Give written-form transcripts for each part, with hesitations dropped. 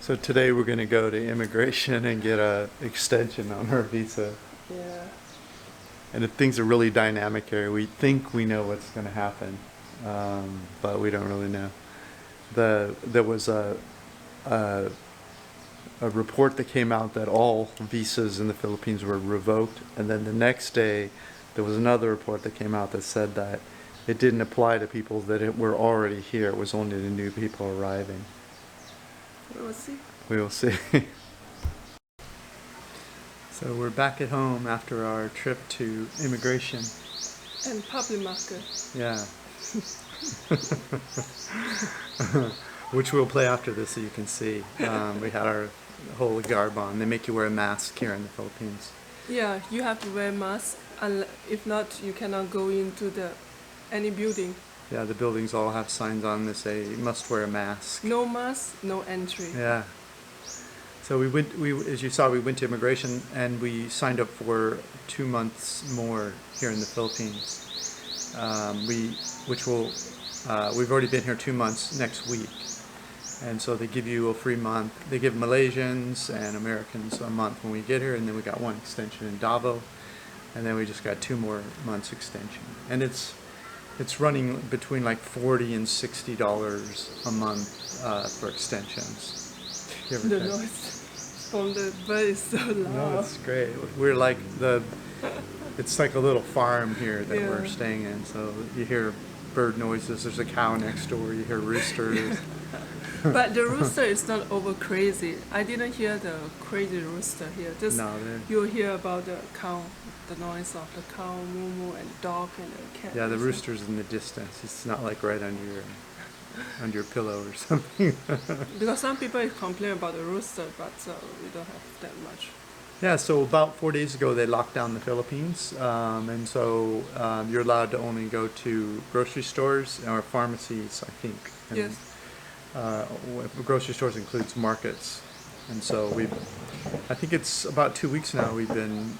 So today we're going to go to immigration and get a extension on our visa. Yeah. And if things are really dynamic here, we think we know what's going to happen, but we don't really know. There was a report that came out that all visas in the Philippines were revoked, and then the next day there was another report that came out that said that it didn't apply to people that were already here. It was only the new people arriving. We will see. We will see. So we're back at home after our trip to immigration. And public market. Yeah. Which we'll play after this so you can see. We had our whole garb on. They make you wear a mask here in the Philippines. Yeah, you have to wear a mask, and if not, you cannot go into any building. Yeah, the buildings all have signs on that say you must wear a mask. No mask, no entry. Yeah. So as you saw, we went to immigration and we signed up for 2 months more here in the Philippines. We've already been here 2 months next week. And so they give you a free month. They give Malaysians and Americans a month when we get here, and then we got one extension in Davao, and then we just got 2 more months extension. And it's running between like $40 and $60 a month for extensions. The noise from the bird is so loud. No, it's great. We're like it's like a little farm here that we're staying in. So you hear bird noises. There's a cow next door. You hear roosters. But the rooster is not over crazy. I didn't hear the crazy rooster here. Just you'll hear about the cow, the noise of the cow, moo moo, and dog and the cat. Yeah, the rooster's in the distance. It's not like right under your pillow or something. Because some people complain about the rooster, but we don't have that much. Yeah, so about 4 days ago they locked down the Philippines, and so you're allowed to only go to grocery stores or pharmacies, I think. And, yes. Grocery stores includes markets, and so I think it's about 2 weeks now we've been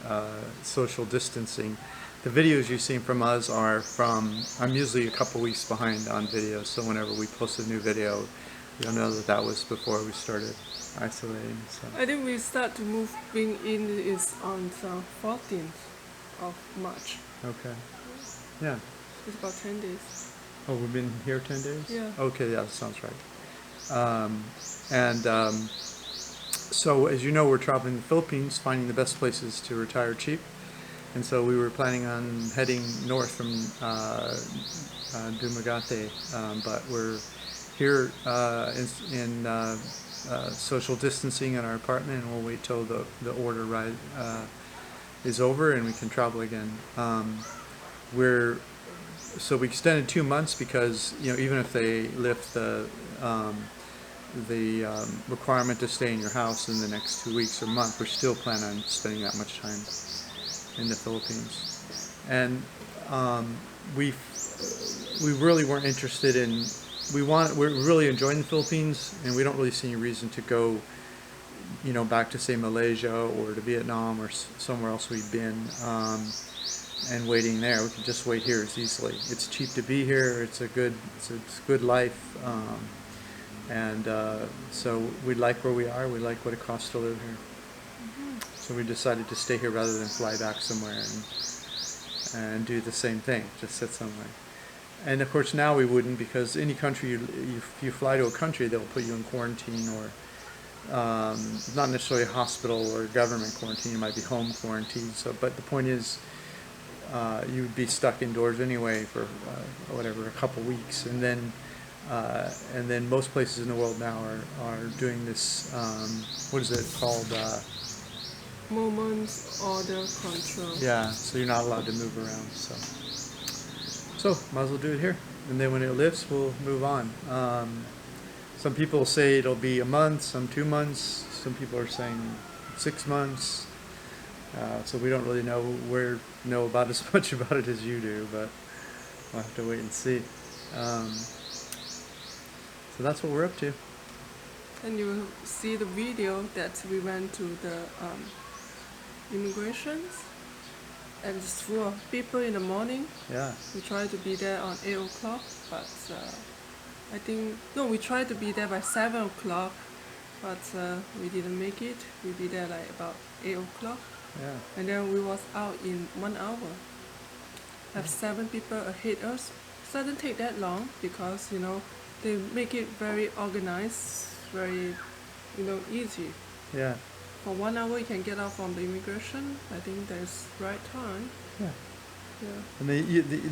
social distancing. The videos you've seen from us are I'm usually a couple weeks behind on videos, so whenever we post a new video, you'll know that was before we started isolating. So. I think we start to moving in is on the 14th of March. Okay. Yeah. It's about 10 days. Oh, we've been here 10 days? Yeah. Okay, yeah, that sounds right. So as you know, we're traveling the Philippines, finding the best places to retire cheap. And so we were planning on heading north from Dumaguete, but we're here in social distancing in our apartment, and we'll wait till the order ride is over and we can travel again. So we extended 2 months because, even if they lift the requirement to stay in your house in the next 2 weeks or month, we're still planning on spending that much time in the Philippines. And we really weren't interested in, we're really enjoying the Philippines, and we don't really see any reason to go, back to say Malaysia or to Vietnam or somewhere else we've been, and waiting there. We can just wait here as easily. It's cheap to be here. It's a good life, and so we like where we are. We like what it costs to live here. So we decided to stay here rather than fly back somewhere and do the same thing, just sit somewhere. And of course now we wouldn't, because any country you fly to a country, they'll put you in quarantine, or not necessarily a hospital or government quarantine. It might be home quarantine. So, but the point is, you would be stuck indoors anyway for a couple weeks, and then most places in the world now are doing this. What is it called? Moments order control. Yeah, so you're not allowed to move around. So might as well do it here, and then when it lifts, we'll move on. Some people say it'll be a month, some 2 months. Some people are saying 6 months. So we don't really know about as much about it as you do, but we'll have to wait and see. So that's what we're up to. And you will see the video that we went to the immigrations, and it's full of people in the morning. Yeah. We tried to be there on 8 o'clock, but we tried to be there by 7 o'clock, but we didn't make it. We be there like about 8 o'clock. Yeah. And then we was out in 1 hour. Have 7 people ahead us. It doesn't take that long because, they make it very organized, very, easy. Yeah. For 1 hour you can get out from the immigration. I think that's right time. Yeah. Yeah. And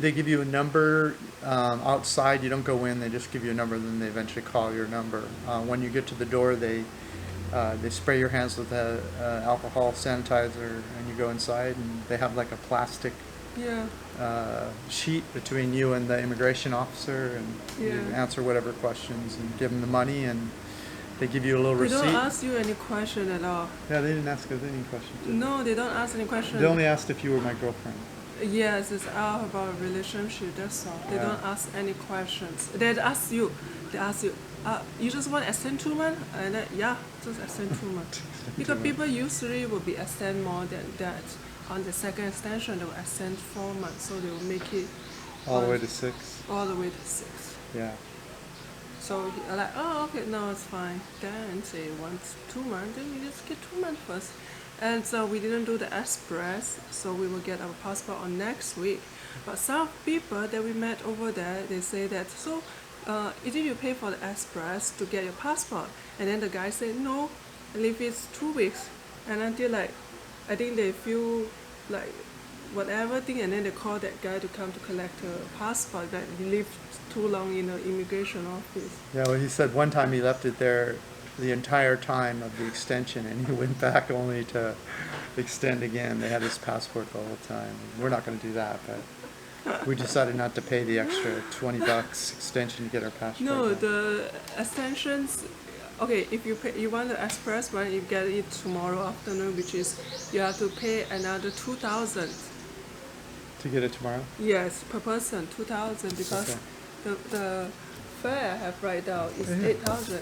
they give you a number outside. You don't go in. They just give you a number, then they eventually call your number. When you get to the door, they spray your hands with alcohol sanitizer, and you go inside, and they have like a plastic sheet between you and the immigration officer, and you answer whatever questions and give them the money, and they give you a little receipt. They don't ask you any question at all. Yeah, they didn't ask us any questions. No, they don't ask any question. They only asked if you were my girlfriend. Yes, it's all about relationship, that's all. They don't ask any questions. They ask you, you just want $2 And then, just $2 Because people usually will be extend more than that. On the second extension, they will extend 4 months, so they will make it all the way to 6. All the way to 6. Yeah. So like, okay, no, it's fine. Then say once 2 months, then you just get 2 months first. And so we didn't do the express, so we will get our passport on next week. But some people that we met over there, they say that, so did you pay for the express to get your passport? And then the guy said, no, leave it 2 weeks. And until like, I think they feel like whatever thing, and then they call that guy to come to collect a passport that he lived too long in the immigration office. Yeah, well, he said one time he left it there the entire time of the extension, and he went back only to extend again. They had his passport the whole time. We're not going to do that, but we decided not to pay the extra $20 extension to get our passport. No, back. the extensions. Okay, if you want the express one, you get it tomorrow afternoon, which is you have to pay another 2,000. To get it tomorrow? Yes, per person, 2,000, because the fare I have right now is 8,000.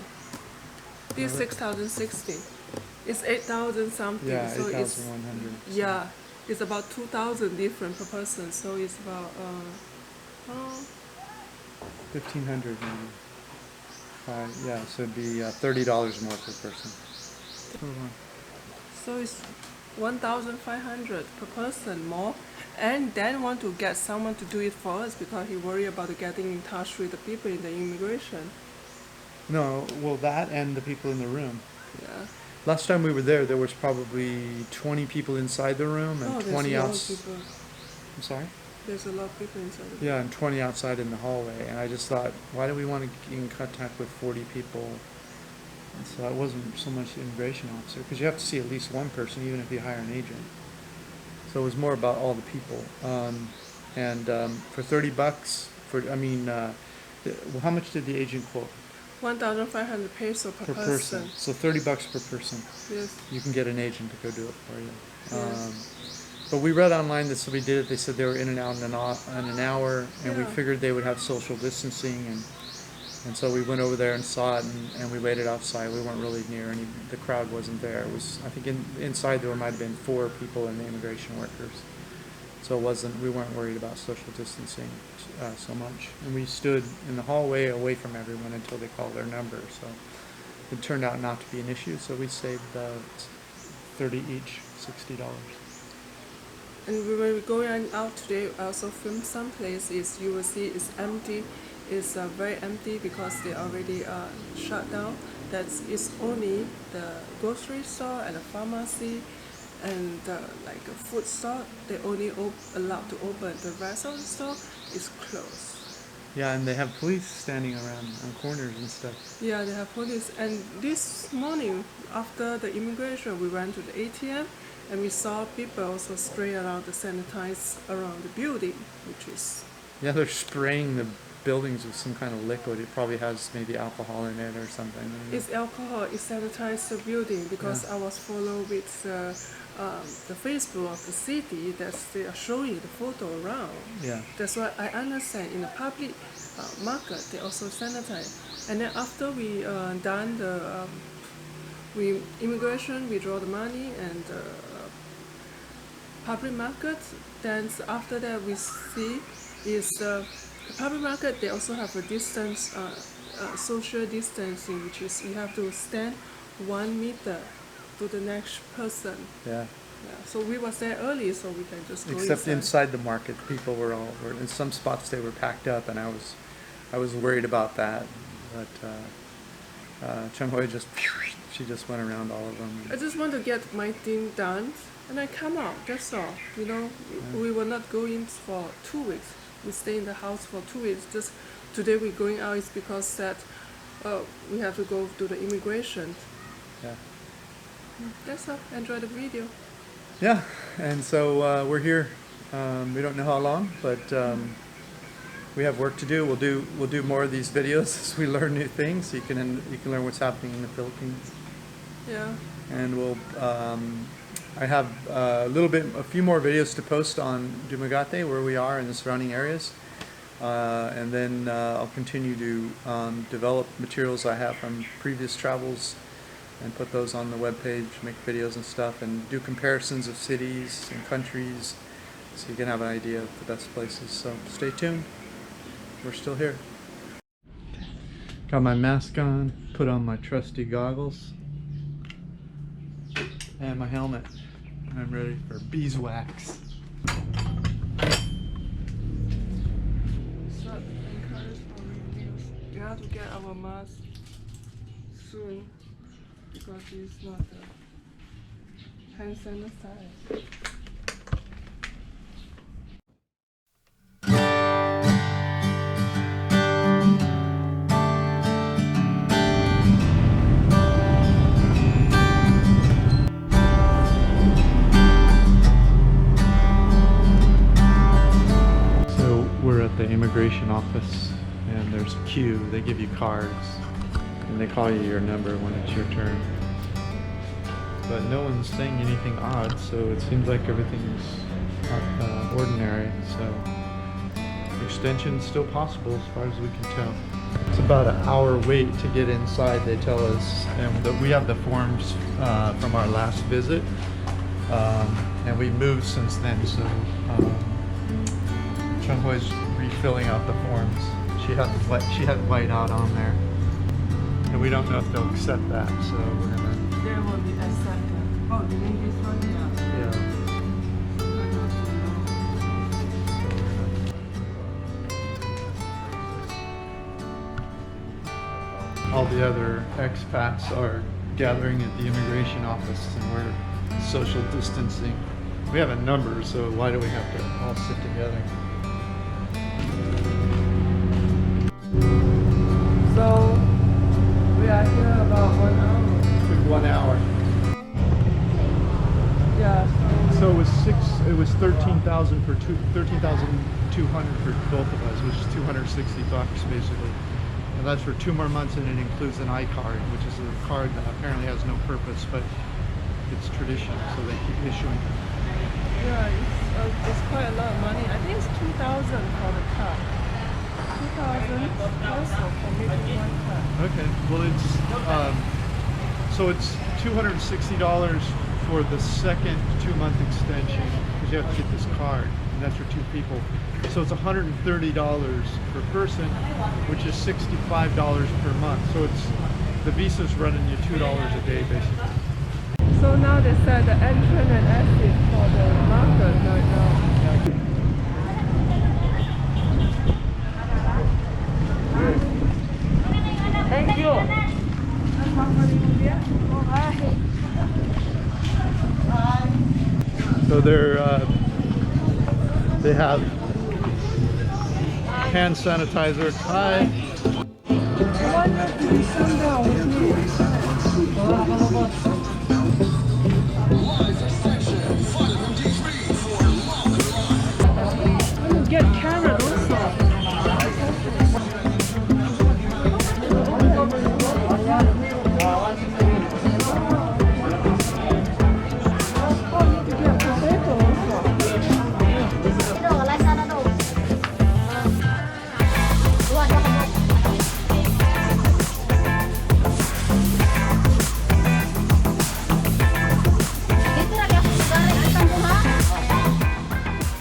This 6,060. It's 8,000 something. Yeah, so 8,100. Yeah, it's about 2,000 different per person. So it's about 1,500 maybe. Yeah, so it'd be $30 more per person. So it's 1,500 per person more, and then want to get someone to do it for us because he worry about getting in touch with the people in the immigration. No, well, that and the people in the room. Yeah. Last time we were there was probably 20 people inside the room and 20 outside. I'm sorry? There's a lot of people inside the room. Yeah, and 20 outside in the hallway. And I just thought, why do we want to get in contact with 40 people? And so it wasn't so much the immigration officer, because you have to see at least one person, even if you hire an agent. So it was more about all the people. For $30, how much did the agent quote? 1,500 peso per person. So $30 per person. Yes. You can get an agent to go do it for you. Yes. But we read online that somebody did it. They said they were in and out in an hour, and we Yeah. figured they would have social distancing, and so we went over there and saw it, and we waited outside. We weren't really near any. The crowd wasn't there. It was, I think, inside there might have been 4 people and the immigration workers. So we weren't worried about social distancing so much. And we stood in the hallway away from everyone until they called their number. So it turned out not to be an issue. So we saved 30 each, $60. And when we're going out today, I also filmed some places. You will see it's empty. It's very empty because they already shut down. It's only the grocery store and the pharmacy and like a food store. They only allowed to open. The rest of the store is closed. Yeah, and they have police standing around on corners and stuff. Yeah, they have police. And this morning, after the immigration, we went to the ATM. And we saw people also spray around the sanitize around the building, which is... Yeah, they're spraying the buildings with some kind of liquid. It probably has maybe alcohol in it or something. It's alcohol. It sanitized the building because I was followed with the Facebook of the city that they are showing the photo around. Yeah. That's why I understand in the public market they also sanitize. And then after we done the immigration, we draw the money and public market. Then after that we see is the public market. They also have a distance, social distancing, which is you have to stand 1 meter to the next person. Yeah. Yeah, so we was there early, so we can just go Except inside the market, people were in some spots they were packed up, and I was worried about that. But 𝐤𝐵𝗿 she just went around all of them. I just want to get my thing done, and I come out. That's all. You know, we will not go in for 2 weeks. We stay in the house for 2 weeks. Just today we're going out is because that we have to go to the immigration. Yeah. That's all. Enjoy the video. Yeah, and so we're here. We don't know how long, but we have work to do. We'll do more of these videos as we learn new things. You can learn what's happening in the Philippines. Yeah. And we'll I have a few more videos to post on Dumaguete, where we are in the surrounding areas, and then I'll continue to develop materials I have from previous travels and put those on the webpage, make videos and stuff, and do comparisons of cities and countries so you can have an idea of the best places. So stay tuned. We're still here. Got my mask on, put on my trusty goggles, and my helmet. I'm ready for beeswax. So encourage for reviews. We have to get our mask soon because it's not the hand sanitizer. The immigration office, and there's a queue. They give you cards and they call you your number when it's your turn, but no one's saying anything odd, so it seems like everything's ordinary. So extension's still possible as far as we can tell. It's about an hour wait to get inside, they tell us, and we have the forms from our last visit, and we moved since then, so 𝐤𝐵𝗿's refilling out the forms. She had white out on there, and we don't know if they'll accept that, so we're gonna. There will be accepted. Oh, you mean this one? Yeah. All the other expats are gathering at the immigration office, and we're social distancing. We have a number, so why do we have to all sit together? So we are here about 1 hour. It took 1 hour. Yeah. So it was 13,000 for 13,200 for both of us, which is $260 basically. And that's for 2 more months, and it includes an iCard, which is a card that apparently has no purpose, but it's tradition, so they keep issuing it. Yeah, it's quite a lot of money. I think it's 2,000 for the car. 2,000 also for making one car. Okay, well it's $260 for the second 2-month extension, because you have to get this card, and that's for 2 people. So it's $130 per person, which is $65 per month. So the visa's running you $2 a day basically. So now they said the entrance and exit for the market right now. Thank you. So they have hand sanitizer. Hi. Get carrot also.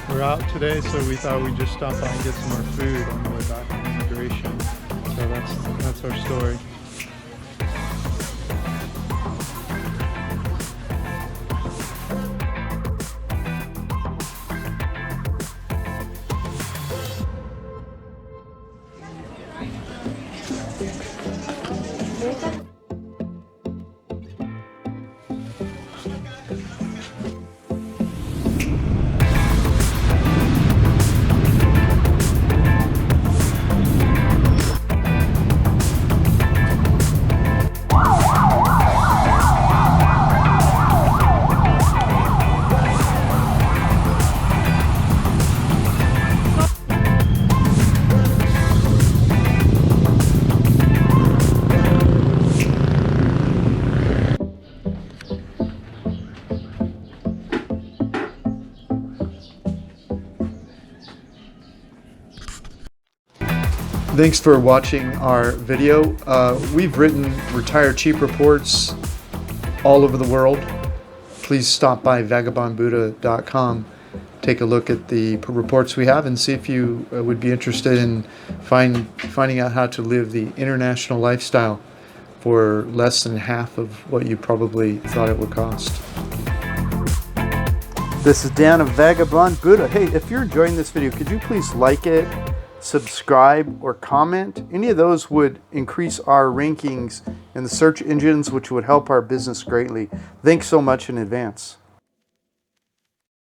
We're out today, so we thought we'd just stop by and get some more food on the way back from immigration. So that's our story. Thanks for watching our video. We've written retired cheap reports all over the world. Please stop by 𝗥𝗲𝗄𝗿.com. Take a look at the reports we have and see if you would be interested in finding out how to live the international lifestyle for less than half of what you probably thought it would cost. This is Dan of 𝗥𝗲𝗄𝗿. Hey, if you're enjoying this video, could you please like it, subscribe, or comment? Any of those would increase our rankings in the search engines, which would help our business greatly. Thanks so much in advance.